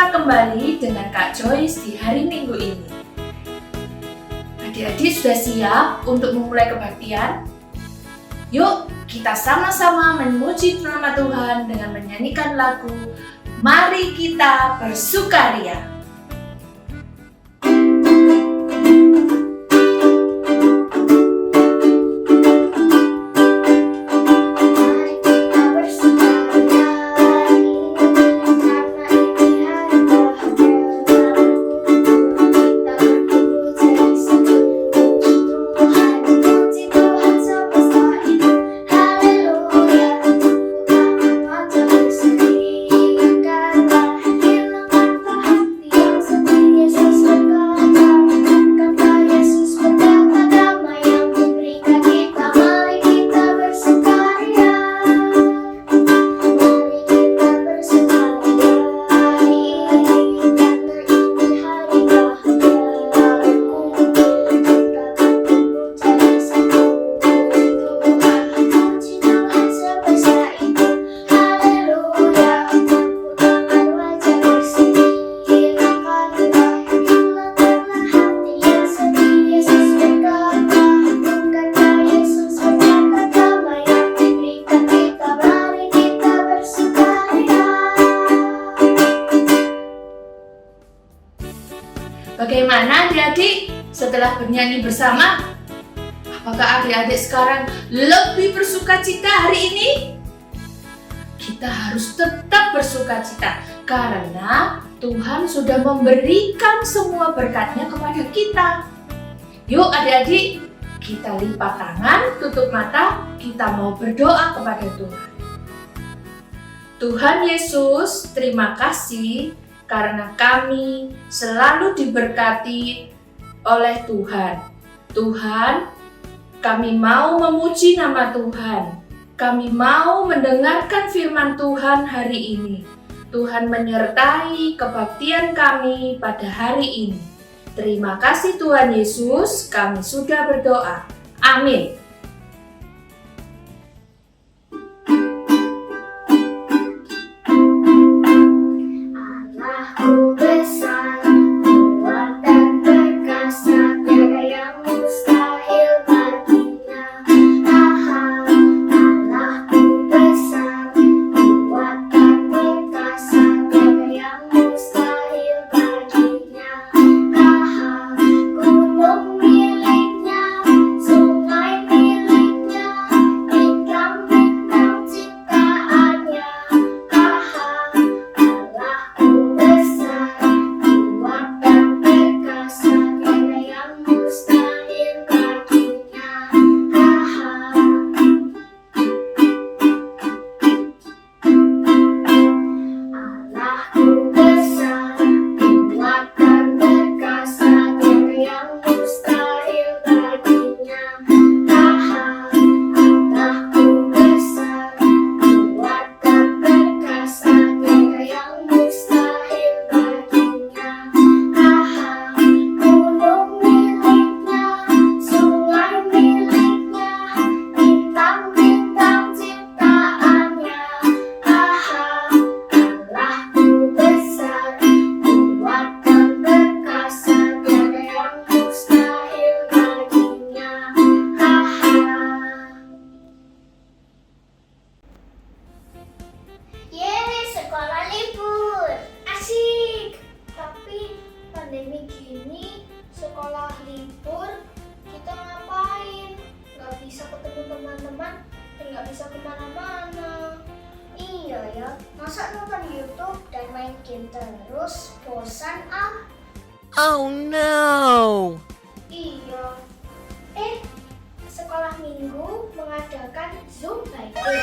Berjumpa kembali dengan Kak Joyce di hari Minggu ini. Adik-adik sudah siap untuk memulai kebaktian? Yuk, kita sama-sama memuji nama Tuhan dengan menyanyikan lagu Mari Kita Bersukaria. Bagaimana adik-adik setelah bernyanyi bersama? Apakah adik-adik sekarang lebih bersukacita hari ini? Kita harus tetap bersukacita karena Tuhan sudah memberikan semua berkat-Nya kepada kita. Yuk adik-adik, kita lipat tangan, tutup mata, kita mau berdoa kepada Tuhan. Tuhan Yesus, terima kasih karena kami selalu diberkati oleh Tuhan. Tuhan, kami mau memuji nama Tuhan. Kami mau mendengarkan firman Tuhan hari ini. Tuhan menyertai kebaktian kami pada hari ini. Terima kasih Tuhan Yesus, kami sudah berdoa. Amin. Pandemi gini, sekolah libur, kita ngapain? Nggak bisa ketemu teman-teman dan nggak bisa kemana-mana. Iya ya, masa nonton YouTube dan main game terus, bosan ah. Oh no! Iya. Sekolah minggu mengadakan Zoom by Day.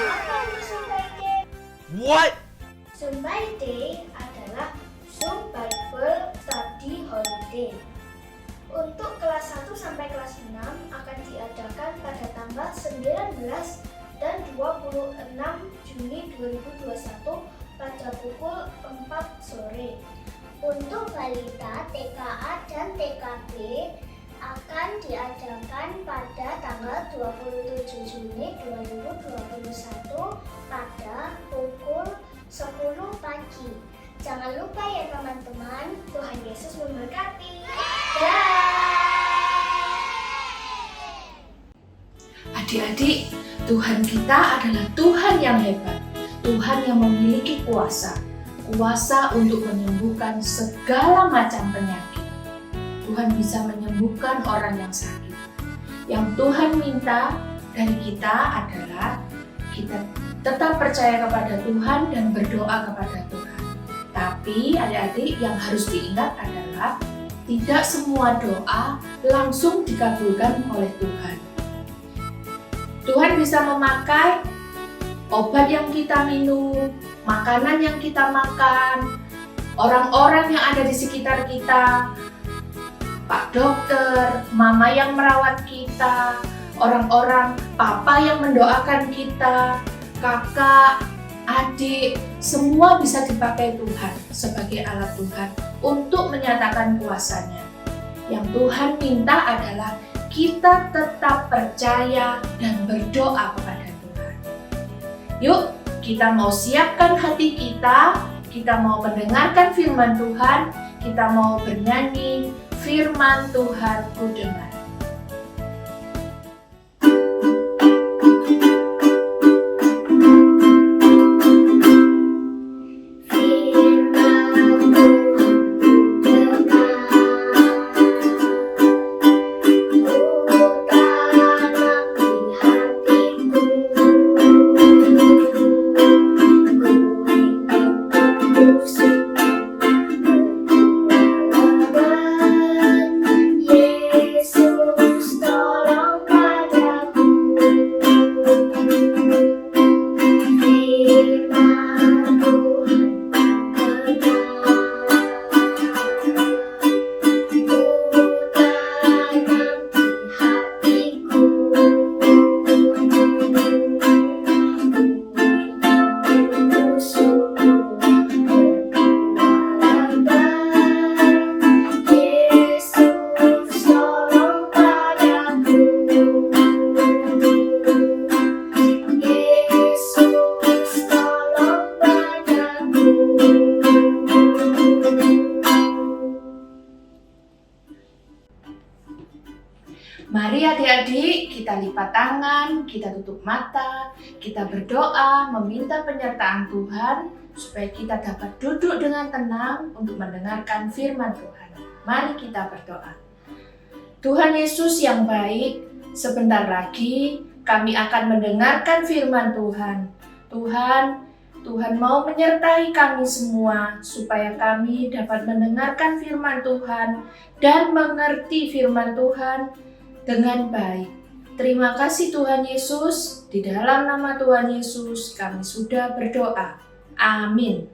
Apa itu Zoom by Day? What? Zoom by Day adalah Zoom Bible Study Holiday. Untuk kelas 1 sampai kelas 6 akan diadakan pada tanggal 19 dan 26 Juni 2021 pada pukul 4 sore. Untuk balita, TKA dan TKB akan diadakan pada tanggal 27 Juni 2021 pada pukul 10 pagi. Jangan lupa ya teman-teman, Tuhan Yesus memberkati. Adik-adik, Tuhan kita adalah Tuhan yang hebat, Tuhan yang memiliki kuasa untuk menyembuhkan segala macam penyakit. Tuhan bisa menyembuhkan orang yang sakit. Yang Tuhan minta dari kita adalah kita tetap percaya kepada Tuhan dan berdoa kepada Tuhan. Tapi adik-adik, yang harus diingat adalah tidak semua doa langsung dikabulkan oleh Tuhan. Tuhan bisa memakai obat yang kita minum, makanan yang kita makan, orang-orang yang ada di sekitar kita, Pak dokter, mama yang merawat kita, orang-orang, papa yang mendoakan kita, kakak, adik, semua bisa dipakai Tuhan sebagai alat Tuhan untuk menyatakan kuasanya. Yang Tuhan minta adalah kita tetap percaya dan berdoa kepada Tuhan. Yuk, kita mau siapkan hati kita mau mendengarkan firman Tuhan, kita mau bernyanyi firman Tuhan ku dengar. Mari adik-adik, kita lipat tangan, kita tutup mata, kita berdoa, meminta penyertaan Tuhan, supaya kita dapat duduk dengan tenang untuk mendengarkan firman Tuhan. Mari kita berdoa. Tuhan Yesus yang baik, sebentar lagi kami akan mendengarkan firman Tuhan. Tuhan mau menyertai kami semua, supaya kami dapat mendengarkan firman Tuhan dan mengerti firman Tuhan dengan baik. Terima kasih Tuhan Yesus, di dalam nama Tuhan Yesus kami sudah berdoa. Amin.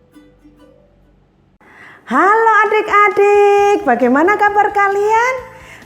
Halo adik-adik, bagaimana kabar kalian?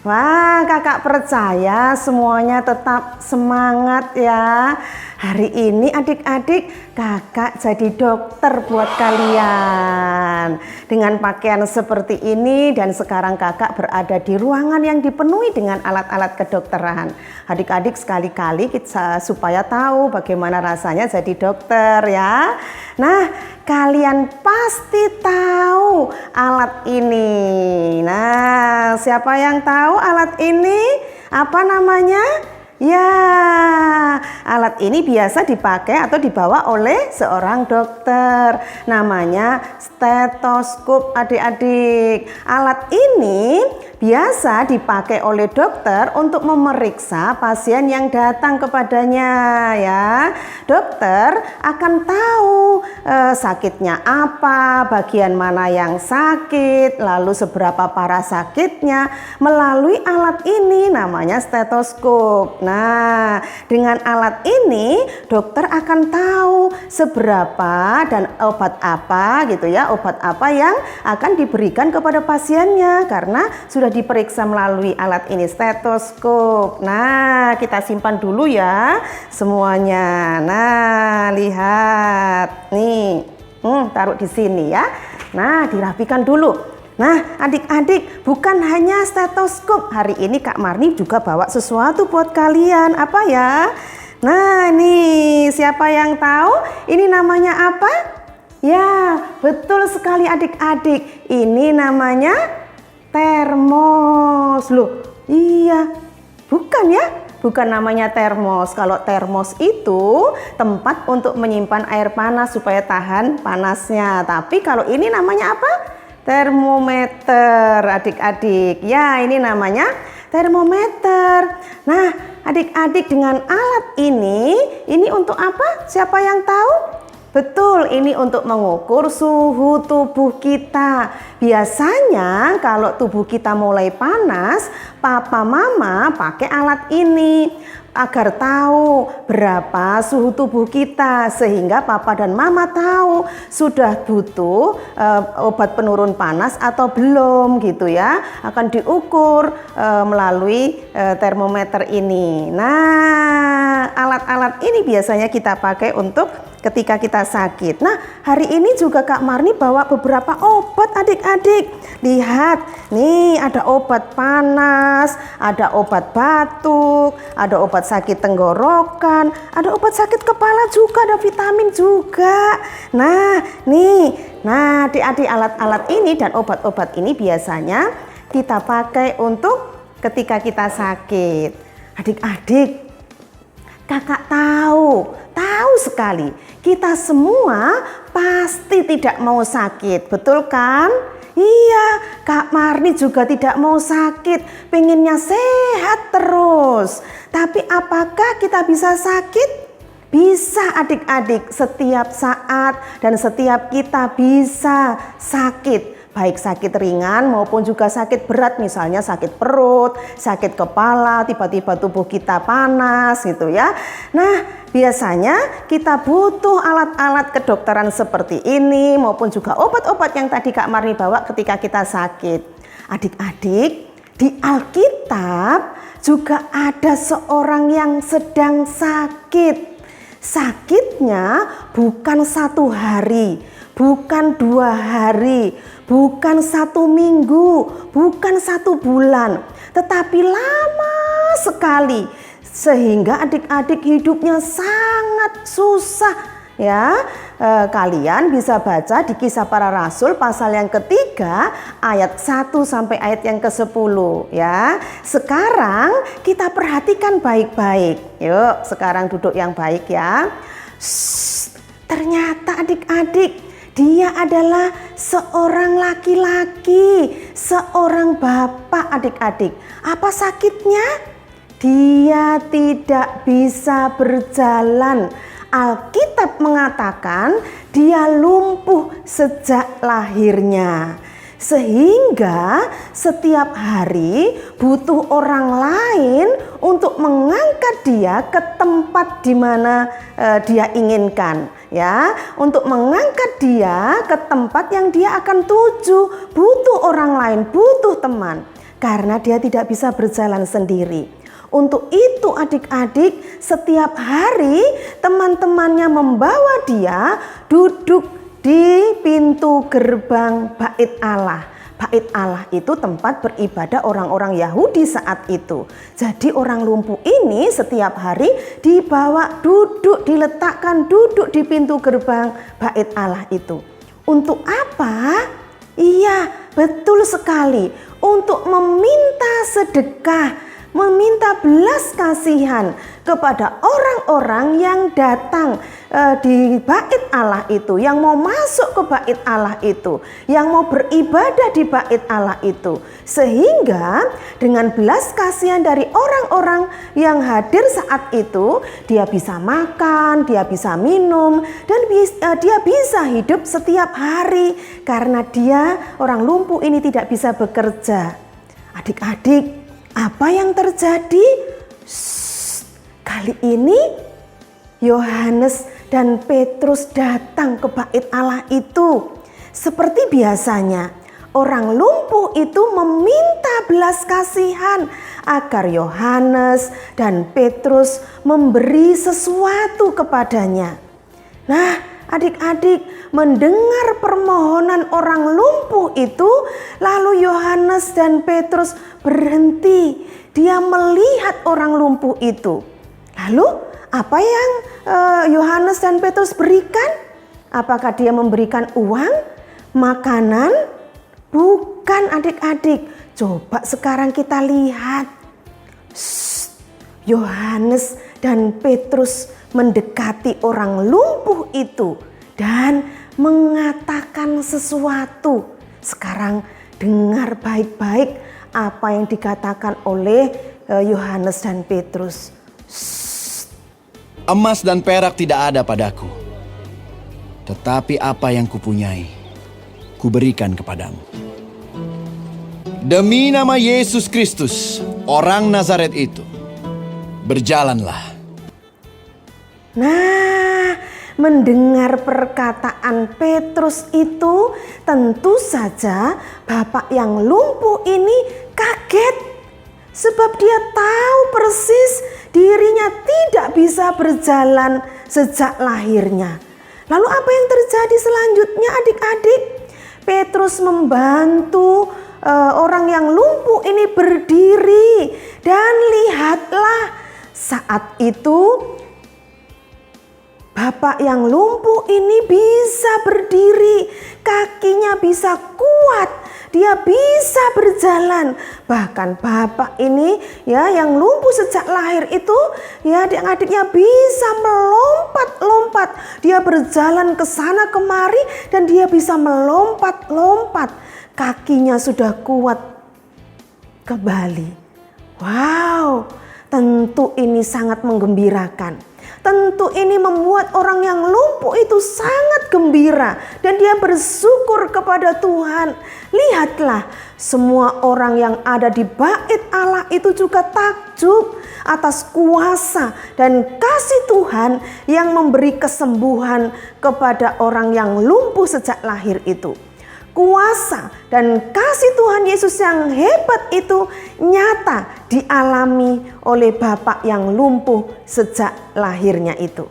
Wah, kakak percaya semuanya tetap semangat ya. Hari ini adik-adik, kakak jadi dokter buat kalian. Dengan pakaian seperti ini dan sekarang kakak berada di ruangan yang dipenuhi dengan alat-alat kedokteran. Adik-adik sekali-kali kita supaya tahu bagaimana rasanya jadi dokter ya. Nah, kalian pasti tahu alat ini. Nah, siapa yang tahu alat ini? Apa namanya? Ya, alat ini biasa dipakai atau dibawa oleh seorang dokter. Namanya stetoskop adik-adik. Alat ini biasa dipakai oleh dokter untuk memeriksa pasien yang datang kepadanya ya. Dokter akan tahu sakitnya apa, bagian mana yang sakit, lalu seberapa parah sakitnya melalui alat ini namanya stetoskop. Nah, dengan alat ini dokter akan tahu seberapa dan obat apa gitu ya, obat apa yang akan diberikan kepada pasiennya karena sudah diperiksa melalui alat ini stetoskop. Nah, kita simpan dulu ya semuanya. Nah, lihat nih, taruh di sini ya. Nah, dirapikan dulu. Nah, adik-adik, bukan hanya stetoskop. Hari ini Kak Marni juga bawa sesuatu buat kalian. Apa ya? Nah, nih, siapa yang tahu? Ini namanya apa? Ya, betul sekali adik-adik. Ini namanya termos. Loh, iya. Bukan ya? Bukan namanya termos. Kalau termos itu tempat untuk menyimpan air panas supaya tahan panasnya. Tapi kalau ini namanya apa? Termometer, adik-adik. Ya, ini namanya termometer. Nah, adik-adik, dengan alat ini untuk apa? Siapa yang tahu? Betul, ini untuk mengukur suhu tubuh kita. Biasanya kalau tubuh kita mulai panas, papa mama pakai alat ini agar tahu berapa suhu tubuh kita, sehingga papa dan mama tahu sudah butuh obat penurun panas atau belum gitu ya. Akan diukur melalui termometer ini. Nah, alat-alat ini biasanya kita pakai untuk ketika kita sakit. Nah, hari ini juga Kak Marni bawa beberapa obat adik-adik. Lihat, nih ada obat panas, ada obat batuk, ada obat sakit tenggorokan, ada obat sakit kepala juga, ada vitamin juga. Nah, nih, adik-adik, alat-alat ini dan obat-obat ini biasanya kita pakai untuk ketika kita sakit. Adik-adik, kakak tahu sekali, kita semua pasti tidak mau sakit, betul kan? Iya, Kak Marni juga tidak mau sakit, pengennya sehat terus. Tapi apakah kita bisa sakit? Bisa adik-adik, setiap saat dan setiap kita bisa sakit. Baik sakit ringan maupun juga sakit berat, misalnya sakit perut, sakit kepala, tiba-tiba tubuh kita panas gitu ya. Nah, biasanya kita butuh alat-alat kedokteran seperti ini maupun juga obat-obat yang tadi Kak Marni bawa ketika kita sakit. Adik-adik, di Alkitab juga ada seorang yang sedang sakit. Sakitnya bukan 1 hari, bukan 2 hari, bukan 1 minggu, bukan 1 bulan, tetapi lama sekali, sehingga adik-adik hidupnya sangat susah ya. Kalian bisa baca di Kisah Para Rasul pasal yang ketiga ayat 1 sampai ayat yang ke-10 ya. Sekarang kita perhatikan baik-baik. Yuk, sekarang duduk yang baik ya. Ternyata adik-adik, dia adalah seorang laki-laki, seorang bapak adik-adik. Apa sakitnya? Dia tidak bisa berjalan. Alkitab mengatakan dia lumpuh sejak lahirnya. Sehingga setiap hari butuh orang lain untuk mengangkat dia ke tempat di mana dia inginkan. Ya, untuk mengangkat dia ke tempat yang dia akan tuju, butuh orang lain, butuh teman, karena dia tidak bisa berjalan sendiri. Untuk itu adik-adik, setiap hari teman-temannya membawa dia duduk di pintu gerbang Bait Allah. Bait Allah itu tempat beribadah orang-orang Yahudi saat itu. Jadi orang lumpuh ini setiap hari dibawa duduk, diletakkan duduk di pintu gerbang Bait Allah itu. Untuk apa? Iya, betul sekali. Untuk meminta sedekah, meminta belas kasihan kepada orang-orang yang datang di Bait Allah itu, yang mau masuk ke Bait Allah itu, yang mau beribadah di Bait Allah itu. Sehingga dengan belas kasihan dari orang-orang yang hadir saat itu, dia bisa makan, dia bisa minum, dan dia bisa hidup setiap hari karena dia orang lumpuh ini tidak bisa bekerja. Adik-adik, apa yang terjadi? Kali ini Yohanes dan Petrus datang ke Bait Allah itu. Seperti biasanya, orang lumpuh itu meminta belas kasihan agar Yohanes dan Petrus memberi sesuatu kepadanya. Nah, adik-adik, mendengar permohonan orang lumpuh itu, lalu Yohanes dan Petrus berhenti. Dia melihat orang lumpuh itu. Lalu apa yang Yohanes dan Petrus berikan? Apakah dia memberikan uang, makanan? Bukan adik-adik. Coba sekarang kita lihat. Yohanes dan Petrus mendekati orang lumpuh itu dan mengatakan sesuatu. Sekarang dengar baik-baik apa yang dikatakan oleh Yohanes dan Petrus. Emas dan perak tidak ada padaku, tetapi apa yang kupunyai, kuberikan kepadamu. Demi nama Yesus Kristus, orang Nazaret itu, berjalanlah. Nah, mendengar perkataan Petrus itu, tentu saja bapak yang lumpuh ini kaget. Sebab dia tahu persis dirinya tidak bisa berjalan sejak lahirnya. Lalu apa yang terjadi selanjutnya adik-adik? Petrus membantu orang yang lumpuh ini berdiri. Dan lihatlah, saat itu bapak yang lumpuh ini bisa berdiri, kakinya bisa kuat, dia bisa berjalan. Bahkan bapak ini ya yang lumpuh sejak lahir itu ya adik-adiknya bisa melompat-lompat. Dia berjalan ke sana kemari dan dia bisa melompat-lompat. Kakinya sudah kuat kembali. Wow, tentu ini sangat menggembirakan. Tentu ini membuat orang yang lumpuh itu sangat gembira dan dia bersyukur kepada Tuhan. Lihatlah, semua orang yang ada di bait Allah itu juga takjub atas kuasa dan kasih Tuhan yang memberi kesembuhan kepada orang yang lumpuh sejak lahir itu. Kuasa dan kasih Tuhan Yesus yang hebat itu nyata dialami oleh bapak yang lumpuh sejak lahirnya itu.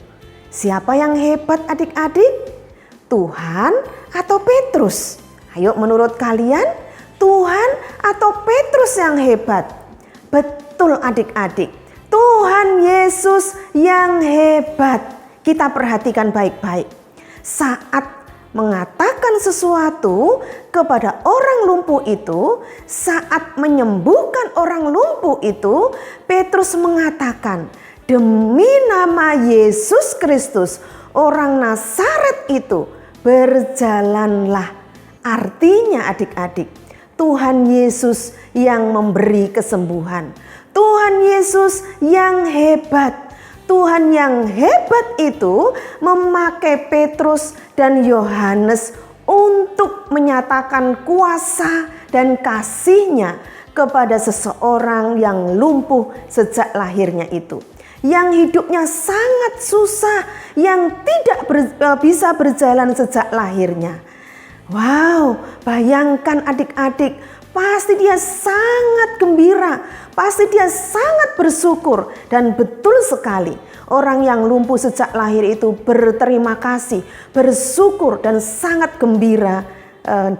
Siapa yang hebat adik-adik? Tuhan atau Petrus? Ayo menurut kalian, Tuhan atau Petrus yang hebat? Betul adik-adik, Tuhan Yesus yang hebat. Kita perhatikan baik-baik. Saat mengatakan sesuatu kepada orang lumpuh itu, saat menyembuhkan orang lumpuh itu, Petrus mengatakan, demi nama Yesus Kristus, orang Nazaret itu, berjalanlah. Artinya adik-adik, Tuhan Yesus yang memberi kesembuhan. Tuhan Yesus yang hebat. Tuhan yang hebat itu memakai Petrus dan Yohanes untuk menyatakan kuasa dan kasih-Nya kepada seseorang yang lumpuh sejak lahirnya itu. Yang hidupnya sangat susah, yang tidak bisa berjalan sejak lahirnya. Wow, bayangkan adik-adik, pasti dia sangat gembira, pasti dia sangat bersyukur. Dan betul sekali, orang yang lumpuh sejak lahir itu berterima kasih, bersyukur dan sangat gembira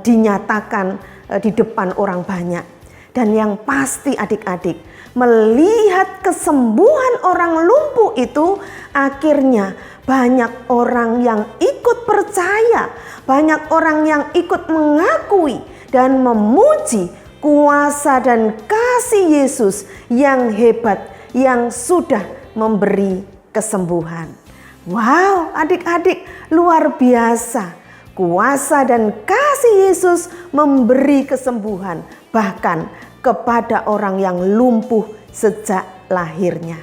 dinyatakan di depan orang banyak. Dan yang pasti adik-adik, melihat kesembuhan orang lumpuh itu, akhirnya banyak orang yang ikut percaya, banyak orang yang ikut mengakui dan memuji kuasa dan kasih Yesus yang hebat, yang sudah memberi kesembuhan. Wow, adik-adik, luar biasa. Kuasa dan kasih Yesus memberi kesembuhan, bahkan kepada orang yang lumpuh sejak lahirnya.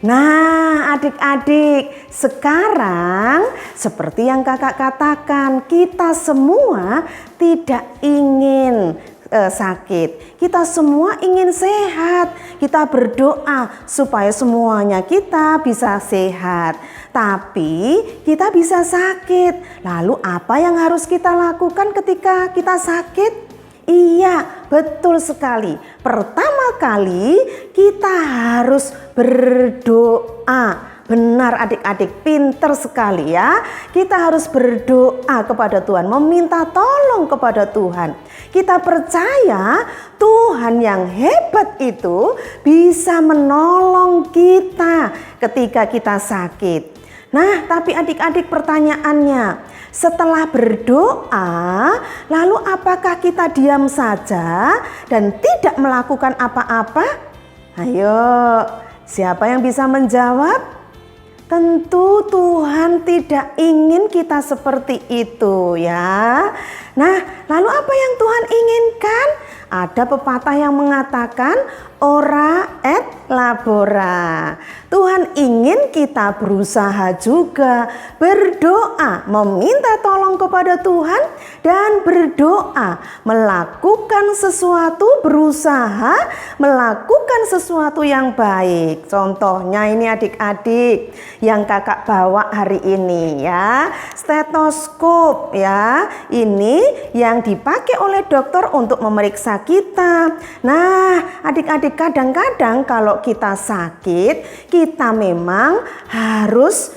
Nah, adik-adik, sekarang seperti yang kakak katakan, kita semua tidak ingin sakit. Kita semua ingin sehat. Kita berdoa supaya semuanya kita bisa sehat. Tapi kita bisa sakit. Lalu apa yang harus kita lakukan ketika kita sakit? Iya, betul sekali. Pertama kali kita harus berdoa. Benar adik-adik, pinter sekali ya. Kita harus berdoa kepada Tuhan, meminta tolong kepada Tuhan. Kita percaya Tuhan yang hebat itu bisa menolong kita ketika kita sakit. Nah, tapi adik-adik pertanyaannya, setelah berdoa, lalu apakah kita diam saja dan tidak melakukan apa-apa? Ayo, siapa yang bisa menjawab? Tentu Tuhan tidak ingin kita seperti itu ya. Nah, lalu apa yang Tuhan inginkan? Ada pepatah yang mengatakan ora et labora. Tuhan ingin kita berusaha juga, berdoa, meminta tolong kepada Tuhan dan berdoa, melakukan sesuatu, berusaha melakukan sesuatu yang baik. Contohnya ini adik-adik yang kakak bawa hari ini ya, stetoskop ya. Ini yang dipakai oleh dokter untuk memeriksa kita. Nah, adik-adik kadang-kadang kalau kita sakit, kita memang harus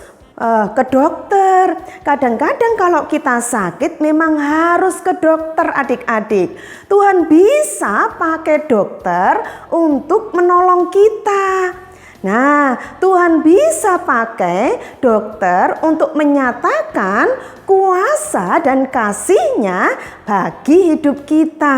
ke dokter. Kadang-kadang kalau kita sakit memang harus ke dokter adik-adik. Tuhan bisa pakai dokter untuk menolong kita. Nah, Tuhan bisa pakai dokter untuk menyatakan kuasa dan kasih-Nya bagi hidup kita.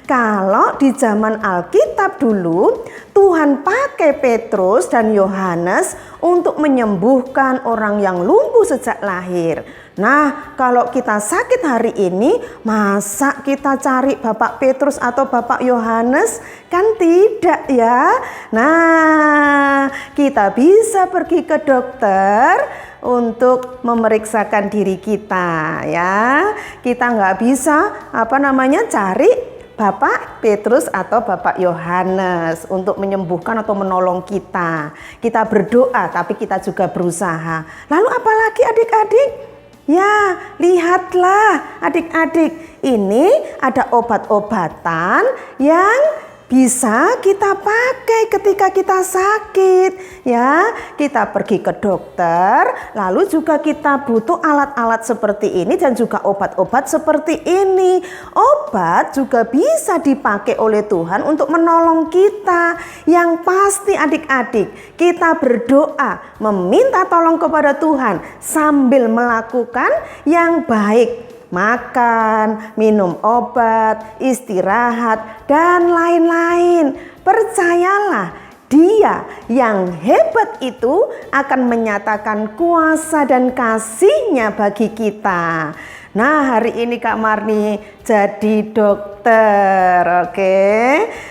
Kalau di zaman Alkitab dulu, Tuhan pakai Petrus dan Yohanes untuk menyembuhkan orang yang lumpuh sejak lahir. Nah, kalau kita sakit hari ini, masa kita cari Bapak Petrus atau Bapak Yohanes? Kan tidak ya. Nah, kita bisa pergi ke dokter untuk memeriksakan diri kita ya. Kita nggak bisa cari Bapak Petrus atau Bapak Yohanes untuk menyembuhkan atau menolong kita. Kita berdoa tapi kita juga berusaha. Lalu apalagi adik-adik? Ya, lihatlah adik-adik, ini ada obat-obatan yang bisa kita pakai ketika kita sakit ya. Kita pergi ke dokter, lalu juga kita butuh alat-alat seperti ini dan juga obat-obat seperti ini. Obat juga bisa dipakai oleh Tuhan untuk menolong kita. Yang pasti adik-adik, kita berdoa, meminta tolong kepada Tuhan sambil melakukan yang baik. Makan, minum obat, istirahat, dan lain-lain. Percayalah, Dia yang hebat itu akan menyatakan kuasa dan kasih-Nya bagi kita. Nah, hari ini Kak Marni jadi dokter, oke?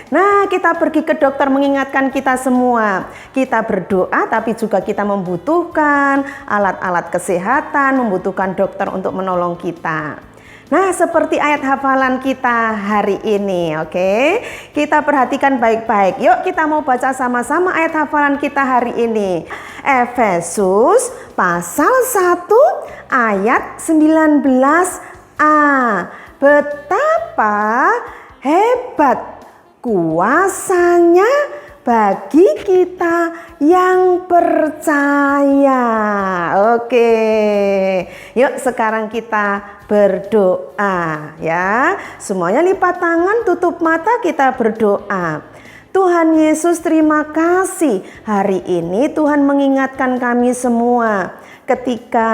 Nah, kita pergi ke dokter mengingatkan kita semua. Kita berdoa tapi juga kita membutuhkan alat-alat kesehatan, membutuhkan dokter untuk menolong kita. Nah, seperti ayat hafalan kita hari ini, oke? Kita perhatikan baik-baik. Yuk kita mau baca sama-sama ayat hafalan kita hari ini. Efesus pasal 1 ayat 19a. Betapa hebat kuasa-Nya bagi kita yang percaya. Oke. Yuk sekarang kita berdoa ya. Semuanya lipat tangan, tutup mata, kita berdoa. Tuhan Yesus, terima kasih. Hari ini Tuhan mengingatkan kami semua ketika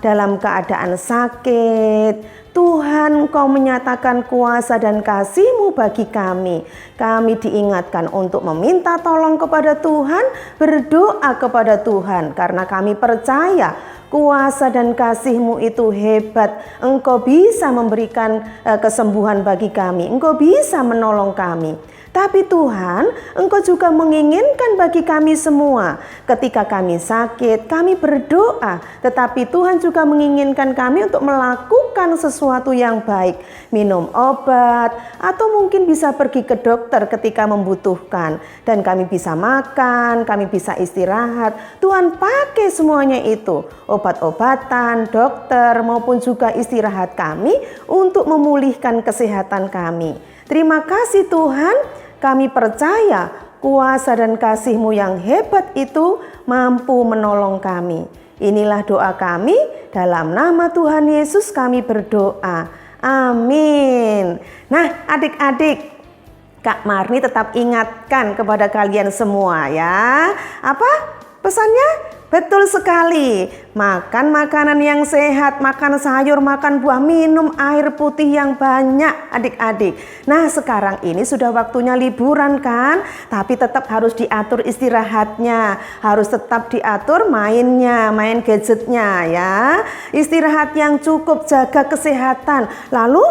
dalam keadaan sakit. Tuhan, Engkau menyatakan kuasa dan kasih-Mu bagi kami. Kami diingatkan untuk meminta tolong kepada Tuhan, berdoa kepada Tuhan, karena kami percaya kuasa dan kasih-Mu itu hebat. Engkau bisa memberikan kesembuhan bagi kami. Engkau bisa menolong kami. Tapi Tuhan, Engkau juga menginginkan bagi kami semua. Ketika kami sakit, kami berdoa. Tetapi Tuhan juga menginginkan kami untuk melakukan sesuatu yang baik. Minum obat, atau mungkin bisa pergi ke dokter ketika membutuhkan. Dan kami bisa makan, kami bisa istirahat. Tuhan pakai semuanya itu. Obat-obatan, dokter, maupun juga istirahat kami untuk memulihkan kesehatan kami. Terima kasih Tuhan. Kami percaya kuasa dan kasih-Mu yang hebat itu mampu menolong kami. Inilah doa kami, dalam nama Tuhan Yesus kami berdoa. Amin. Nah adik-adik, Kak Marni tetap ingatkan kepada kalian semua ya. Apa pesannya? Betul sekali. Makan makanan yang sehat, makan sayur, makan buah, minum air putih yang banyak adik-adik. Nah sekarang ini sudah waktunya liburan kan? Tapi tetap harus diatur istirahatnya. Harus tetap diatur mainnya, main gadgetnya ya. Istirahat yang cukup, jaga kesehatan. Lalu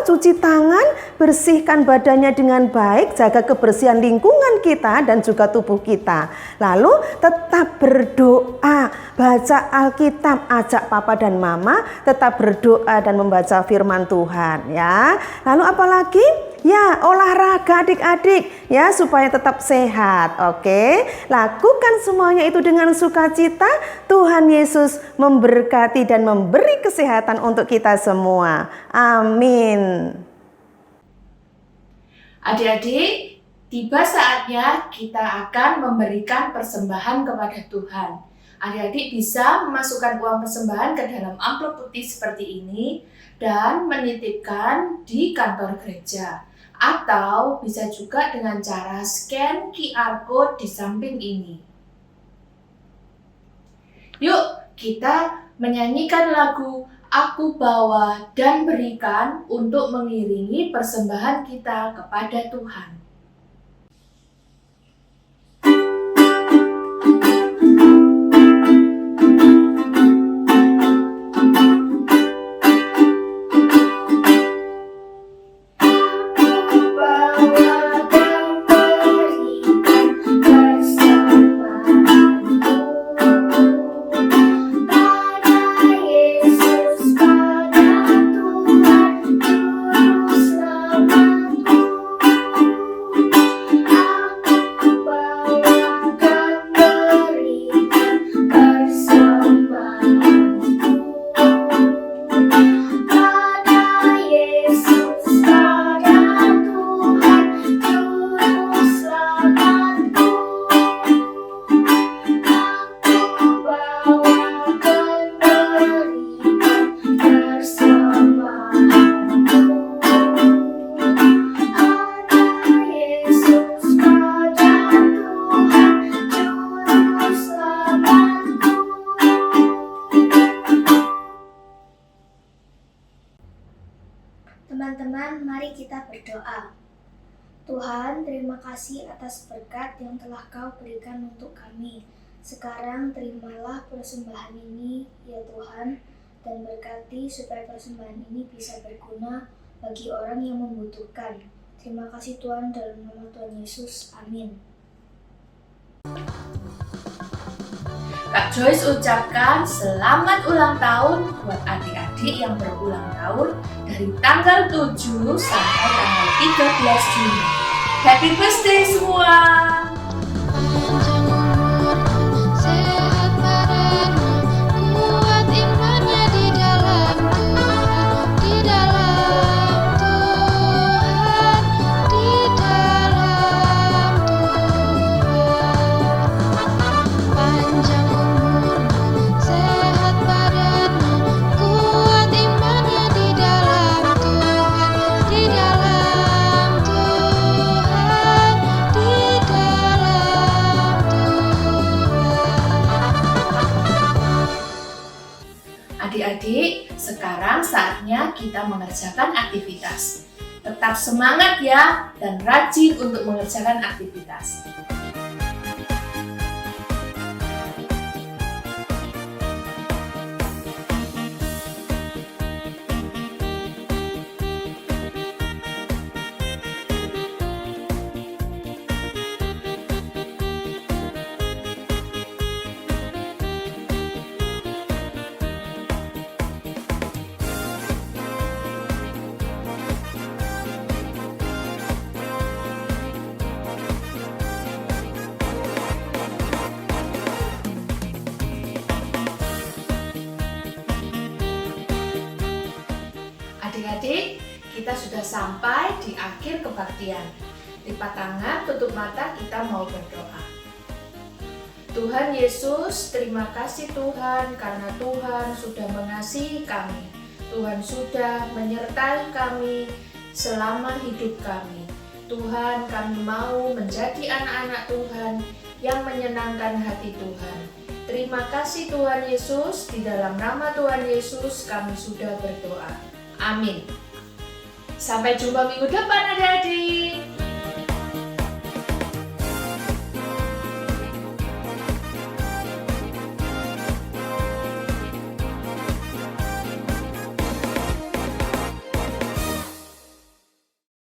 cuci tangan, bersihkan badannya dengan baik, jaga kebersihan lingkungan kita dan juga tubuh kita. Lalu tetap berdoa, baca Alkitab, ajak papa dan mama tetap berdoa dan membaca firman Tuhan ya. Lalu apalagi? Ya, olahraga adik-adik ya supaya tetap sehat. Oke, lakukan semuanya itu dengan sukacita. Tuhan Yesus memberkati dan memberi kesehatan untuk kita semua. Amin. Adik-adik, tiba saatnya kita akan memberikan persembahan kepada Tuhan. Adik-adik bisa memasukkan uang persembahan ke dalam amplop putih seperti ini dan menitipkan di kantor gereja. Atau bisa juga dengan cara scan QR code di samping ini. Yuk, kita menyanyikan lagu Aku Bawa dan Berikan untuk mengiringi persembahan kita kepada Tuhan. Teman-teman, mari kita berdoa. Tuhan, terima kasih atas berkat yang telah Kau berikan untuk kami. Sekarang terimalah persembahan ini, ya Tuhan, dan berkati supaya persembahan ini bisa berguna bagi orang yang membutuhkan. Terima kasih Tuhan, dalam nama Tuhan Yesus. Amin. Kak Joyce ucapkan selamat ulang tahun buat adik-adik yang berulang tahun dari tanggal 7 sampai tanggal 13 Juni. Happy birthday semua! Sehat badanmu, kuat imannya di dalam Tuhan, di dalam Tuhan, di dalam Tuhan. Panjang umurmu, sehat badanmu, kuat imannya di dalam Tuhan, di dalam Tuhan, di dalam Tuhan. Adik-adik, sekarang saatnya kita mengerjakan aktivitas. Tetap semangat ya, dan rajin untuk mengerjakan aktivitas. Adik-adik, kita sudah sampai di akhir kebaktian. Lipat tangan, tutup mata, kita mau berdoa. Tuhan Yesus, terima kasih Tuhan karena Tuhan sudah mengasihi kami. Tuhan sudah menyertai kami selama hidup kami. Tuhan, kami mau menjadi anak-anak Tuhan yang menyenangkan hati Tuhan. Terima kasih Tuhan Yesus, di dalam nama Tuhan Yesus kami sudah berdoa. Amin. Sampai jumpa minggu depan adik-adik.